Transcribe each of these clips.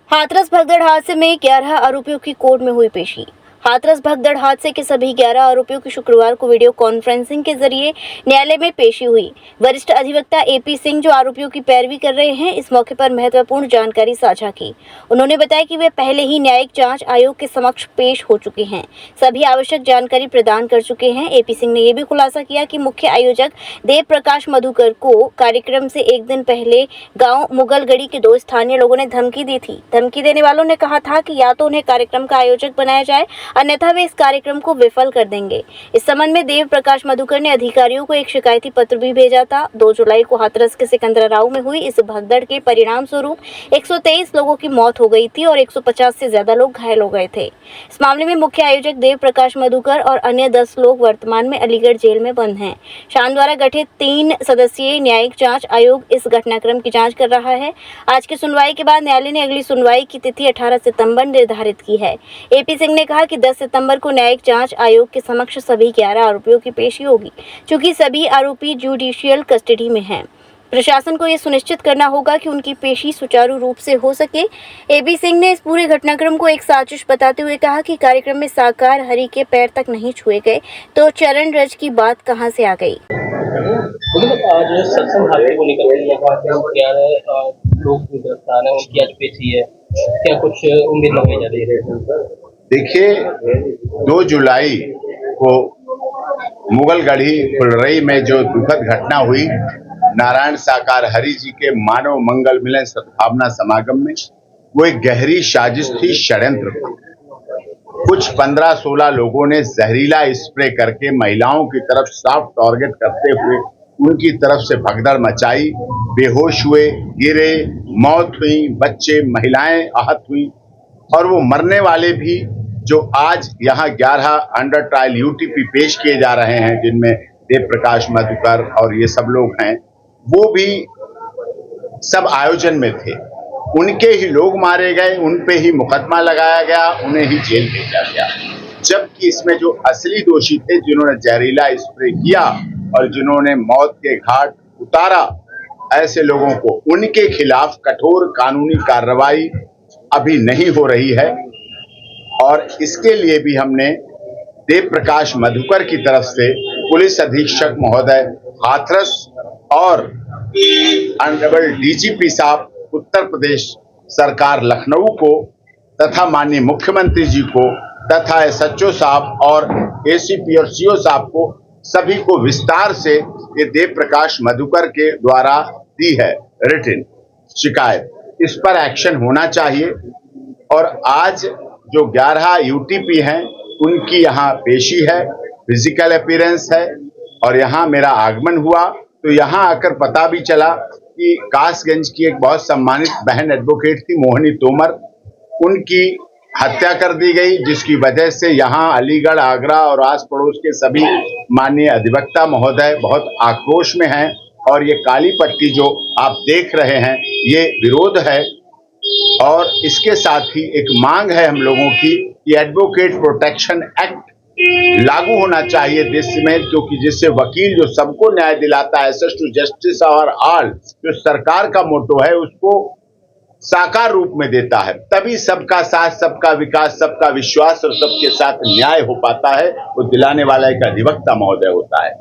हाथरस भगदड़ हादसे में 11 आरोपियों की कोर्ट में हुई पेशी। हाथरस भगदड़ हादसे के सभी 11 आरोपियों की शुक्रवार को वीडियो कॉन्फ्रेंसिंग के जरिए न्यायालय में पेशी हुई। वरिष्ठ अधिवक्ता एपी सिंह, जो आरोपियों की पैरवी कर रहे हैं, इस मौके पर महत्वपूर्ण जानकारी साझा की। उन्होंने बताया कि वे पहले ही न्यायिक जांच आयोग के समक्ष पेश हो चुके हैं, सभी आवश्यक जानकारी प्रदान कर चुके हैं। एपी सिंह ने यह भी खुलासा किया कि मुख्य आयोजक देव प्रकाश मधुकर को कार्यक्रम से एक दिन पहले गांव मुगलगढ़ी के 2 स्थानीय लोगों ने धमकी दी थी। धमकी देने वालों ने कहा था कि या तो उन्हें कार्यक्रम का आयोजक बनाया जाए, अन्यथा वे इस कार्यक्रम को विफल कर देंगे। इस संबंध में देव प्रकाश मधुकर ने अधिकारियों को एक शिकायती पत्र भी भेजा था। 2 जुलाई को हाथरस के सिकंदराराव में हुई इस भगदड़ के परिणाम स्वरूप 123 लोगों की मौत हो गई थी और 150 से ज्यादा लोग घायल हो गए थे। इस मामले में मुख्य आयोजक देव प्रकाश मधुकर और अन्य 10 लोग वर्तमान में अलीगढ़ जेल में बंद हैं। शान द्वारा गठित 3 सदस्यीय न्यायिक जांच आयोग इस घटनाक्रम की जांच कर रहा है। आज की सुनवाई के बाद न्यायालय ने अगली सुनवाई की तिथि 18 सितंबर निर्धारित की है। एपी सिंह ने कहा कि 10 सितंबर को न्यायिक जांच आयोग के समक्ष सभी 11 आरोपियों की पेशी होगी, क्योंकि सभी आरोपी जुडिशियल कस्टडी में हैं। प्रशासन को यह सुनिश्चित करना होगा कि उनकी पेशी सुचारू रूप से हो सके। एपी सिंह ने इस पूरे घटनाक्रम को एक साजिश बताते हुए कहा कि कार्यक्रम में साकार हरि के पैर तक नहीं छुए गए तो चरण रज की बात कहां से आ गई। आज सत्संग हादसे को लेकर क्या लोग गिरफ्तार हैं, उनकी आज पेशी है, क्या कुछ उम्मीद लगाई जा रही है? देखिए, 2 जुलाई को मुगलगढ़ी फुलरई में जो दुखद घटना हुई, नारायण साकार हरि जी के मानव मंगल मिलन सद्भावना समागम में, वो एक गहरी साजिश थी, षड्यंत्र था। कुछ 15-16 लोगों ने जहरीला स्प्रे करके महिलाओं की तरफ सॉफ्ट टारगेट करते हुए उनकी तरफ से भगदड़ मचाई, बेहोश हुए, गिरे, मौत हुई, बच्चे महिलाएं आहत हुई और वो मरने वाले भी जो आज यहाँ 11 अंडर ट्रायल यूटीपी पेश किए जा रहे हैं, जिनमें देव प्रकाश मधुकर और ये सब लोग हैं, वो भी सब आयोजन में थे। उनके ही लोग मारे गए, उन पे ही मुकदमा लगाया गया, उन्हें ही जेल भेजा गया। जबकि इसमें जो असली दोषी थे, जिन्होंने जहरीला स्प्रे किया और जिन्होंने मौत के घाट उतारा, ऐसे लोगों को उनके खिलाफ कठोर कानूनी कार्रवाई अभी नहीं हो रही है। और इसके लिए भी हमने देव प्रकाश मधुकर की तरफ से पुलिस अधीक्षक महोदय हाथरस और ऑनरेबल डीजीपी साहब उत्तर प्रदेश सरकार लखनऊ को तथा माननीय मुख्यमंत्री जी को तथा एसएचओ साहब और एसीपी और सीओ साहब को, सभी को विस्तार से ये देव प्रकाश मधुकर के द्वारा दी है रिटन शिकायत। इस पर एक्शन होना चाहिए। और आज जो 11 यूटीपी हैं, उनकी यहाँ पेशी है, फिजिकल अपीयरेंस है और यहाँ मेरा आगमन हुआ तो यहाँ आकर पता भी चला कि कासगंज की एक बहुत सम्मानित बहन एडवोकेट थी, मोहिनी तोमर, उनकी हत्या कर दी गई, जिसकी वजह से यहाँ अलीगढ़, आगरा और आस पड़ोस के सभी माननीय अधिवक्ता महोदय बहुत आक्रोश में हैं। और ये काली पट्टी जो आप देख रहे हैं, ये विरोध है और इसके साथ ही एक मांग है हम लोगों की कि एडवोकेट प्रोटेक्शन एक्ट लागू होना चाहिए देश में, क्योंकि जिससे वकील जो सबको न्याय दिलाता है, एक्सेस टू जस्टिस और ऑल, जो सरकार का मोटो है, उसको साकार रूप में देता है। तभी सबका साथ, सबका विकास, सबका विश्वास और सबके साथ न्याय हो पाता है। वो दिलाने वाला एक अधिवक्ता महोदय होता है।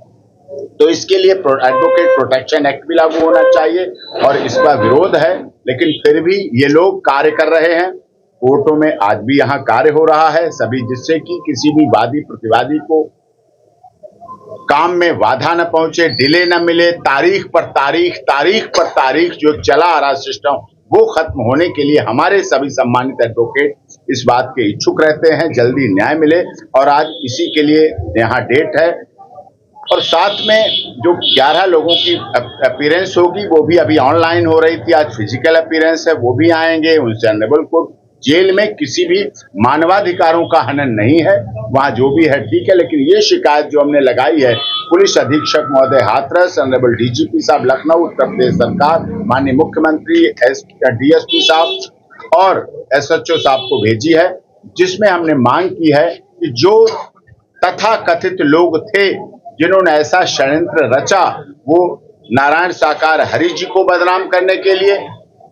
तो इसके लिए एडवोकेट प्रोटेक्शन एक्ट भी लागू होना चाहिए और इसका विरोध है। लेकिन फिर भी ये लोग कार्य कर रहे हैं। कोर्टों में आज भी यहाँ कार्य हो रहा है सभी, जिससे कि किसी भी वादी प्रतिवादी को काम में बाधा न पहुंचे, डिले न मिले, तारीख पर तारीख जो चला आ रहा सिस्टम, वो खत्म होने के लिए हमारे सभी सम्मानित एडवोकेट इस बात के इच्छुक रहते हैं, जल्दी न्याय मिले। और आज इसी के लिए यहाँ डेट है। और साथ में जो 11 लोगों की अपीयरेंस होगी, वो भी अभी ऑनलाइन हो रही थी, आज फिजिकल अपीयरेंस है, वो भी आएंगे। उनसे ऑनरेबल कोर्ट, जेल में किसी भी मानवाधिकारों का हनन नहीं है, वहां जो भी है ठीक है। लेकिन ये शिकायत जो हमने लगाई है, पुलिस अधीक्षक महोदय हाथरस, ऑनरेबल डीजीपी साहब लखनऊ, उत्तर प्रदेश सरकार, माननीय मुख्यमंत्री, डीएसपी साहब और एसएचओ साहब को भेजी है, जिसमें हमने मांग की है कि जो तथाकथित लोग थे जिन्होंने ऐसा षड्यंत्र रचा, वो नारायण साकार हरि जी को बदनाम करने के लिए,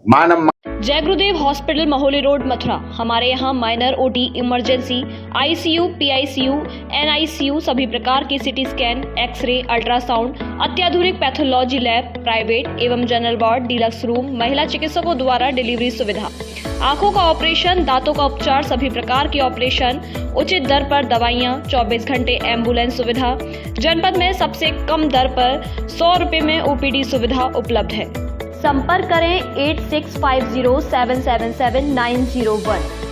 मानव जय गुरुदेव हॉस्पिटल महोली रोड मथुरा। हमारे यहाँ minor OT, emergency, ICU, PICU, NICU, सभी प्रकार की सिटी स्कैन, एक्सरे, अल्ट्रासाउंड, अत्याधुनिक पैथोलॉजी लैब, प्राइवेट एवं जनरल वार्ड, डिलक्स रूम, महिला चिकित्सकों द्वारा डिलीवरी सुविधा, आंखों का ऑपरेशन, दांतों का उपचार, सभी प्रकार के ऑपरेशन, उचित दर पर दवाइयाँ, 24 घंटे एम्बुलेंस सुविधा। जनपद में सबसे कम दर पर 100 रुपये में ओपीडी सुविधा उपलब्ध है। संपर्क करें 8650777901।